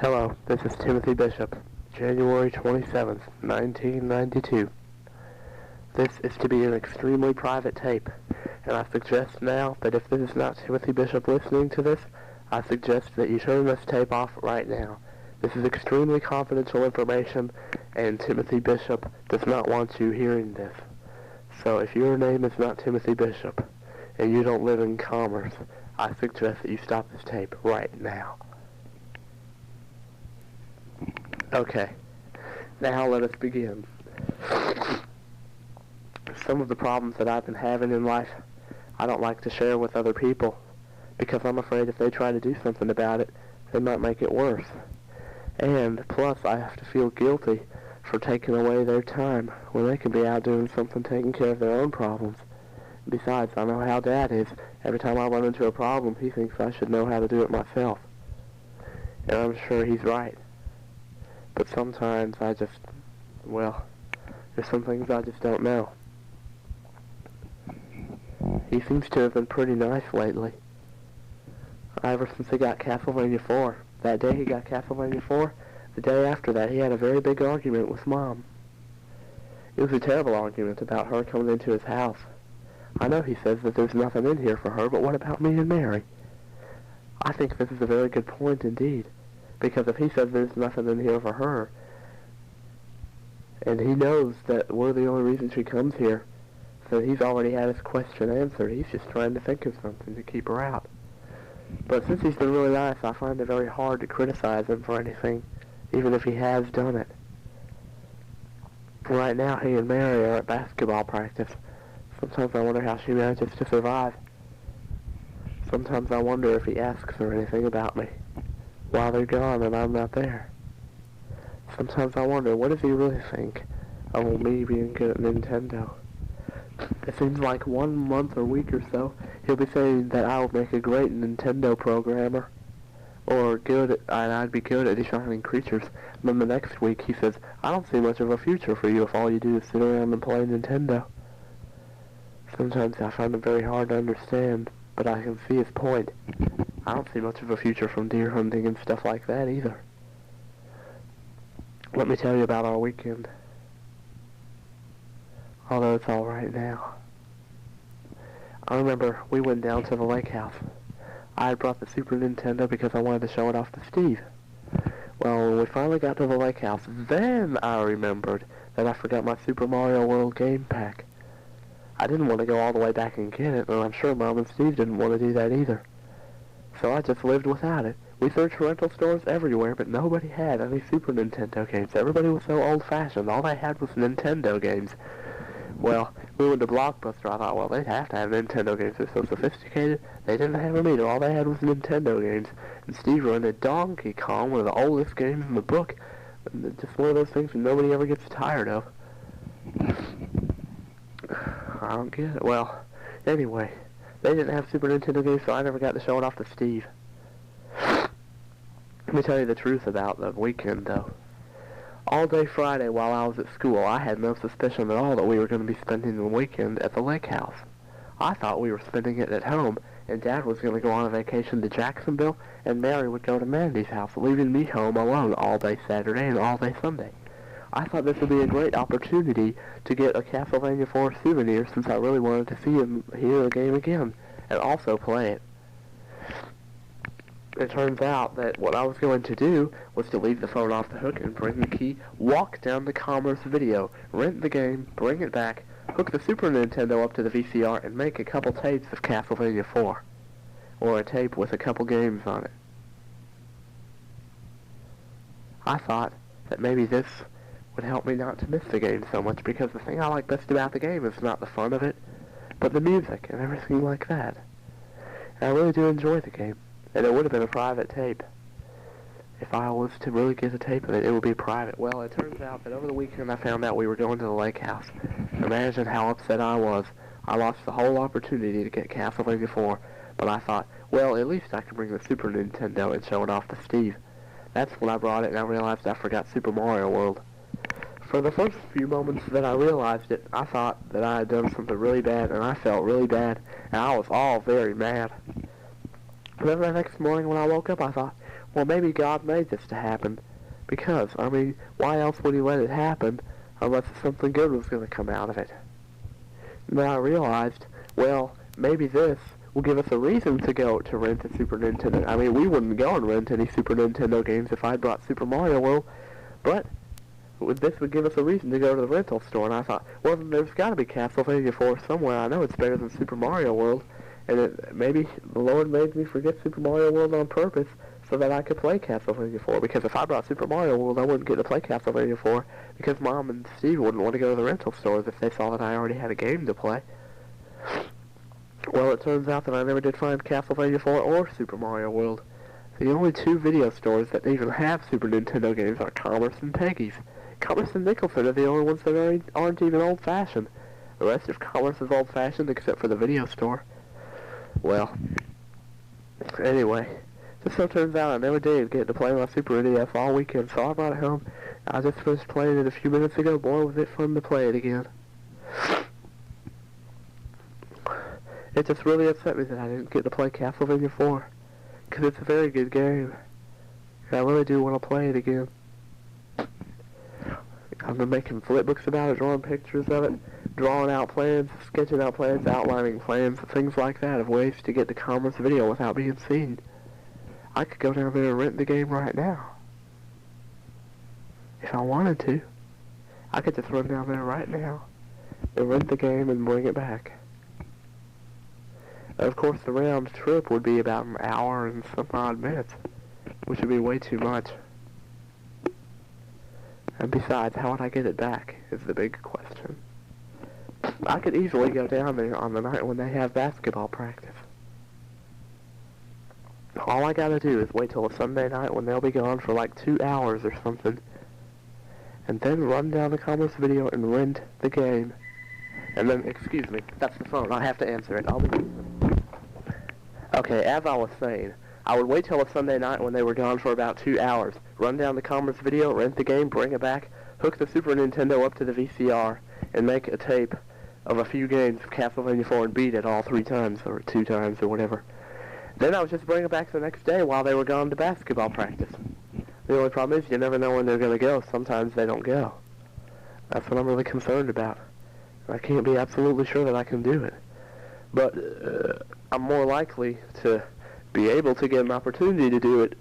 Hello, this is Timothy Bishop, January 27th, 1992. This is to be an extremely private tape, and I suggest now that if this is not Timothy Bishop listening to this, I suggest that you turn this tape off right now. This is extremely confidential information, and Timothy Bishop does not want you hearing this. So if your name is not Timothy Bishop, and you don't live in Commerce, I suggest that you stop this tape right now. Okay, now let us begin. Some of the problems that I've been having in life, I don't like to share with other people, because I'm afraid if they try to do something about it, they might make it worse. And plus, I have to feel guilty for taking away their time when they can be out doing something, taking care of their own problems. Besides, I know how Dad is. Every time I run into a problem, he thinks I should know how to do it myself. And I'm sure he's right. But sometimes there's some things I just don't know. He seems to have been pretty nice lately. Ever since he got Castlevania 4. That day he got Castlevania 4, the day after that he had a very big argument with Mom. It was a terrible argument about her coming into his house. I know he says that there's nothing in here for her, but what about me and Mary? I think this is a very good point indeed. Because if he says there's nothing in here for her, and he knows that we're the only reason she comes here, so he's already had his question answered. He's just trying to think of something to keep her out. But since he's been really nice, I find it very hard to criticize him for anything, even if he has done it. Right now, he and Mary are at basketball practice. Sometimes I wonder how she manages to survive. Sometimes I wonder if he asks her anything about me while they're gone and I'm not there. Sometimes I wonder, what does he really think of me being good at Nintendo? It seems like 1 month or week or so, he'll be saying that I'll make a great Nintendo programmer, or I'd be good at designing creatures. And then the next week he says, I don't see much of a future for you if all you do is sit around and play Nintendo. Sometimes I find it very hard to understand, but I can see his point. I don't see much of a future from deer hunting and stuff like that either. Let me tell you about our weekend. Although it's alright now. I remember we went down to the lake house. I had brought the Super Nintendo because I wanted to show it off to Steve. Well, when we finally got to the lake house, then I remembered that I forgot my Super Mario World game pack. I didn't want to go all the way back and get it, and I'm sure Mom and Steve didn't want to do that either. So I just lived without it. We searched rental stores everywhere, but nobody had any Super Nintendo games. Everybody was so old-fashioned. All they had was Nintendo games. Well, we went to Blockbuster. I thought, well, they'd have to have Nintendo games. They're so sophisticated. They didn't have them either. All they had was Nintendo games. And Steve rented Donkey Kong, one of the oldest games in the book. And it's just one of those things that nobody ever gets tired of. I don't get it. Well, anyway, they didn't have Super Nintendo games, so I never got to show it off to Steve. Let me tell you the truth about the weekend, though. All day Friday while I was at school, I had no suspicion at all that we were going to be spending the weekend at the lake house. I thought we were spending it at home, and Dad was going to go on a vacation to Jacksonville, and Mary would go to Mandy's house, leaving me home alone all day Saturday and all day Sunday. I thought this would be a great opportunity to get a Castlevania 4 souvenir since I really wanted to see him hear the game again, and also play it. It turns out that what I was going to do was to leave the phone off the hook and bring the key, walk down to Commerce Video, rent the game, bring it back, hook the Super Nintendo up to the VCR, and make a couple tapes of Castlevania 4. Or a tape with a couple games on it. I thought that maybe this would help me not to miss the game so much, because the thing I like best about the game is not the fun of it, but the music and everything like that. And I really do enjoy the game. And it would have been a private tape. If I was to really get a tape of it, it would be private. Well, it turns out that over the weekend I found out we were going to the lake house. Imagine how upset I was. I lost the whole opportunity to get Castlevania 4, but I thought, well, at least I can bring the Super Nintendo and show it off to Steve. That's when I brought it and I realized I forgot Super Mario World. For the first few moments that I realized it, I thought that I had done something really bad, and I felt really bad, and I was all very mad. But then the next morning when I woke up, I thought, well, maybe God made this to happen. Because, I mean, why else would he let it happen unless something good was going to come out of it? And then I realized, well, maybe this will give us a reason to go to rent a Super Nintendo. I mean, we wouldn't go and rent any Super Nintendo games if I brought Super Mario World, but this would give us a reason to go to the rental store. And I thought, well, there's got to be Castlevania 4 somewhere. I know it's better than Super Mario World, and maybe the Lord made me forget Super Mario World on purpose so that I could play Castlevania 4. Because if I brought Super Mario World, I wouldn't get to play Castlevania 4 because Mom and Steve wouldn't want to go to the rental stores if they saw that I already had a game to play. Well, it turns out that I never did find Castlevania 4 or Super Mario World. The only two video stores that even have Super Nintendo games are Commerce and Peggy's. Commerce and Nicholson are the only ones that aren't even old-fashioned. The rest of Commerce is old-fashioned except for the video store. Well, anyway, just so turns out I never did get to play my Super NES all weekend, so I brought it home. I just finished playing it a few minutes ago. Boy, was it fun to play it again. It just really upset me that I didn't get to play Castlevania 4, because it's a very good game. And I really do want to play it again. I've been making flipbooks about it, drawing pictures of it, drawing out plans, sketching out plans, outlining plans, things like that of ways to get to Commerce Video without being seen. I could go down there and rent the game right now. If I wanted to. I could just run down there right now and rent the game and bring it back. Of course, the round trip would be about an hour and some odd minutes, which would be way too much. And besides, how would I get it back is the big question. I could easily go down there on the night when they have basketball practice. All I gotta do is wait till a Sunday night when they'll be gone for like 2 hours or something, and then run down to Commerce Video and rent the game. And then, excuse me, that's the phone. I have to answer it. I'll be... Okay, as I was saying, I would wait till a Sunday night when they were gone for about 2 hours, run down to Commerce Video, rent the game, bring it back, hook the Super Nintendo up to the VCR, and make a tape of a few games of Castlevania 4 and beat it all 3 times, or 2 times, or whatever. Then I would just bring it back the next day while they were gone to basketball practice. The only problem is you never know when they're going to go. Sometimes they don't go. That's what I'm really concerned about. I can't be absolutely sure that I can do it. But I'm more likely to be able to get an opportunity to do it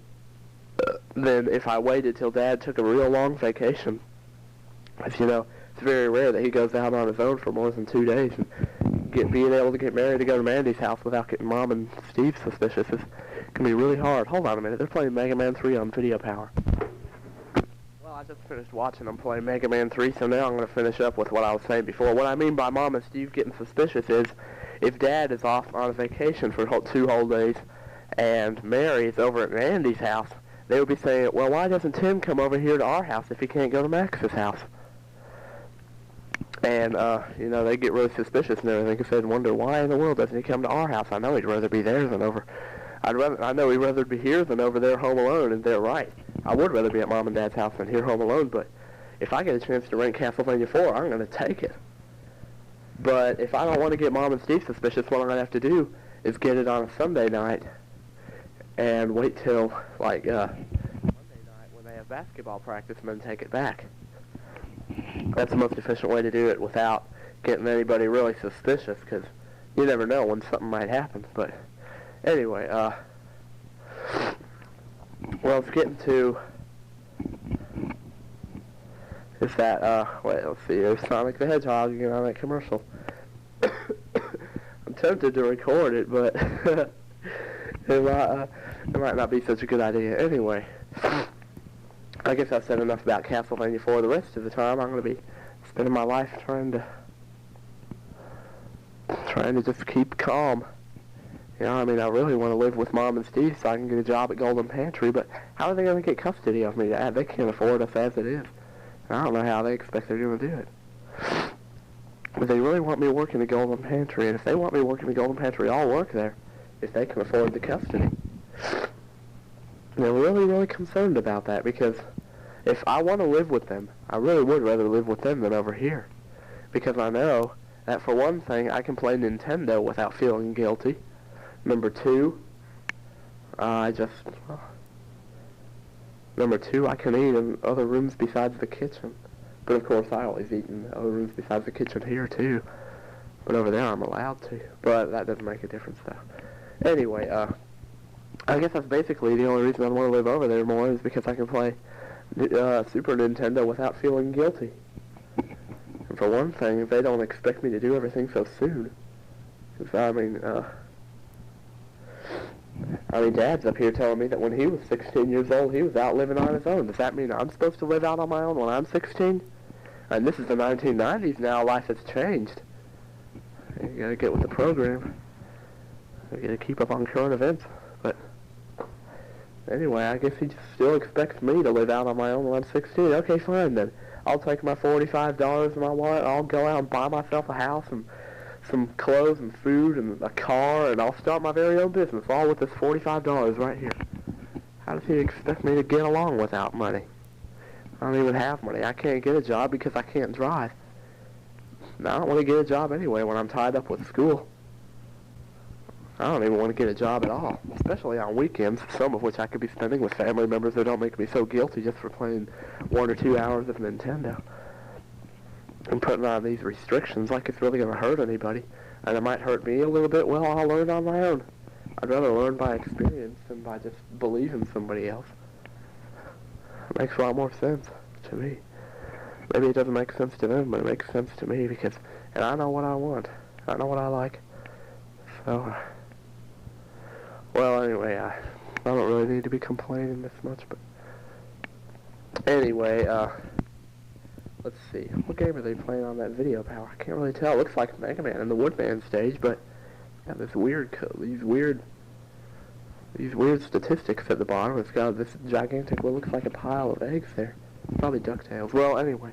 than if I waited till Dad took a real long vacation. As you know, it's very rare that he goes out on his own for more than 2 days. And being able to get married to go to Mandy's house without getting Mom and Steve suspicious can be really hard. Hold on a minute. They're playing Mega Man 3 on Video Power. Well, I just finished watching them play Mega Man 3, so now I'm going to finish up with what I was saying before. What I mean by Mom and Steve getting suspicious is if Dad is off on a vacation for 2 whole days and Mary is over at Mandy's house, they would be saying, well, why doesn't Tim come over here to our house if he can't go to Max's house? And, you know, they get really suspicious and everything because they'd wonder, why in the world doesn't he come to our house? I know he'd rather be there than over. I know he'd rather be here than over there home alone, and they're right. I would rather be at Mom and Dad's house than here home alone, but if I get a chance to rent Castlevania 4, I'm going to take it. But if I don't want to get Mom and Steve suspicious, what I'm going to have to do is get it on a Sunday night and wait till, like, Monday night when they have basketball practice and then take it back. That's the most efficient way to do it without getting anybody really suspicious, because you never know when something might happen. But anyway, well, it's getting to is that, wait, let's see, there's Sonic the Hedgehog again on that commercial. I'm tempted to record it, but it might not be such a good idea. Anyway, I guess I've said enough about Castlevania 4. The rest of the time, I'm going to be spending my life trying to just keep calm. You know, I mean, I really want to live with Mom and Steve so I can get a job at Golden Pantry, but how are they going to get custody of me? They can't afford us as it is. I don't know how they expect they're going to do it. But they really want me working at Golden Pantry, and if they want me working at Golden Pantry, I'll work there if they can afford the custody. And they're really, really concerned about that, because if I want to live with them, I really would rather live with them than over here. Because I know that, for one thing, I can play Nintendo without feeling guilty. Number 2, Number 2, I can eat in other rooms besides the kitchen. But of course, I always eat in other rooms besides the kitchen here too. But over there, I'm allowed to. But that doesn't make a difference, though. Anyway, I guess that's basically the only reason I want to live over there more is because I can play Super Nintendo without feeling guilty. And for one thing, they don't expect me to do everything so soon. 'Cause, I mean, Dad's up here telling me that when he was 16 years old, he was out living on his own. Does that mean I'm supposed to live out on my own when I'm 16? And this is the 1990s now. Life has changed. You gotta get with the program. You gotta keep up on current events. But anyway, I guess he just still expects me to live out on my own when I'm 16. Okay, fine then. I'll take my $45 in my wallet. I'll go out and buy myself a house and some clothes and food and a car, and I'll start my very own business, all with this $45 right here. How does he expect me to get along without money? I don't even have money. I can't get a job because I can't drive. Now, I don't want to get a job anyway when I'm tied up with school. I don't even want to get a job at all, especially on weekends, some of which I could be spending with family members that don't make me so guilty just for playing 1 or 2 hours of Nintendo. And putting on these restrictions like it's really going to hurt anybody. And it might hurt me a little bit. Well, I'll learn on my own. I'd rather learn by experience than by just believing somebody else. It makes a lot more sense to me. Maybe it doesn't make sense to them, but it makes sense to me because, and I know what I want. I know what I like. So, well, anyway, I don't really need to be complaining this much, but anyway, let's see. What game are they playing on that video, pal? I can't really tell. It looks like Mega Man in the Woodman stage, but got this these weird statistics at the bottom. It's got this gigantic, what looks like a pile of eggs there. Probably DuckTales. Well, anyway.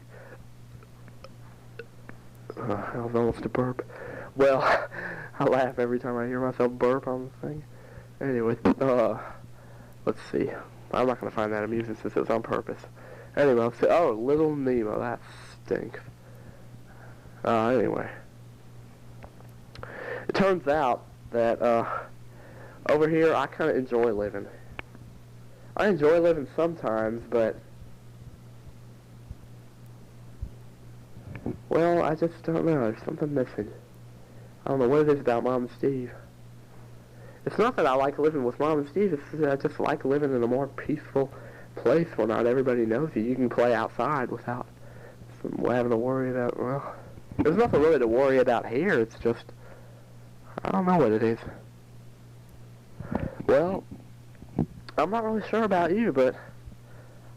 That was almost a burp. Well, I laugh every time I hear myself burp on the thing. Anyway, let's see. I'm not going to find that amusing since it was on purpose. Anyway, let's see. Oh, Little Nemo. That stinks. Anyway. It turns out that, over here, I kind of enjoy living. I enjoy living sometimes, but, well, I just don't know. There's something missing. I don't know what it is about Mom and Steve. It's not that I like living with Mom and Steve. It's that I just like living in a more peaceful place where not everybody knows you. You can play outside without having to worry about, well, there's nothing really to worry about here. It's just, I don't know what it is. Well, I'm not really sure about you, but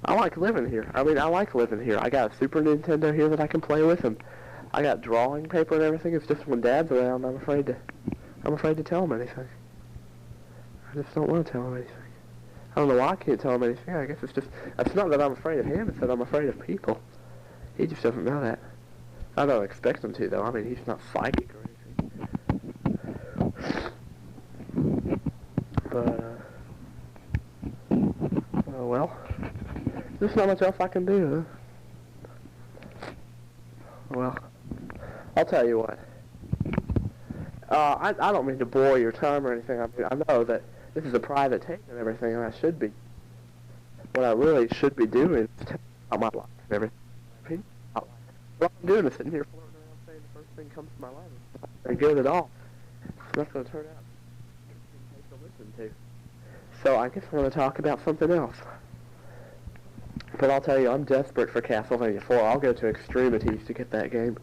I like living here. I mean, I like living here. I got a Super Nintendo here that I can play with, and I got drawing paper and everything. It's just when Dad's around, I'm afraid to tell him anything. I just don't want to tell him anything. I don't know why I can't tell him anything. I guess it's not that I'm afraid of him, it's that I'm afraid of people. He just doesn't know that. I don't expect him to, though. I mean, he's not psychic or anything. But, well, there's not much else I can do, huh? Well, I'll tell you what. I don't mean to bore your time or anything. I know that this is a private tape and everything, and I should be. What I really should be doing is telling about my life and everything. What I'm doing is sitting here floating around saying the first thing comes to my life. It's not very good at all. It's not going to turn out interesting to listen to. So I guess I'm going to talk about something else. But I'll tell you, I'm desperate for Castlevania 4. I'll go to extremities to get that game.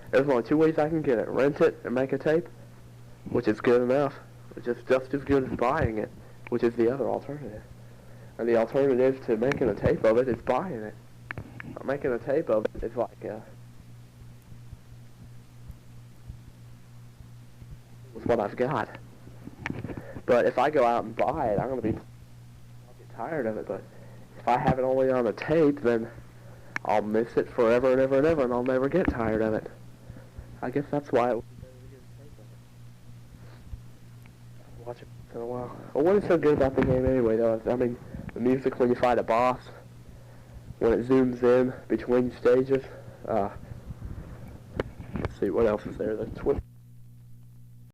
There's only 2 ways I can get it. Rent it and make a tape, which is good enough. Which is just as good as buying it, which is the other alternative. And the alternative to making a tape of it is buying it. Making a tape of it is like, with what I've got. But if I go out and buy it, I'll get tired of it. But if I have it only on a tape, then I'll miss it forever and ever and ever, and I'll never get tired of it. I guess that's why it would be better to get a tape of it. Watch it once in a while. Well, what is so good about the game anyway, though? Is, I mean, the music when you fight a boss, when it zooms in between stages. Let's see, what else is there? The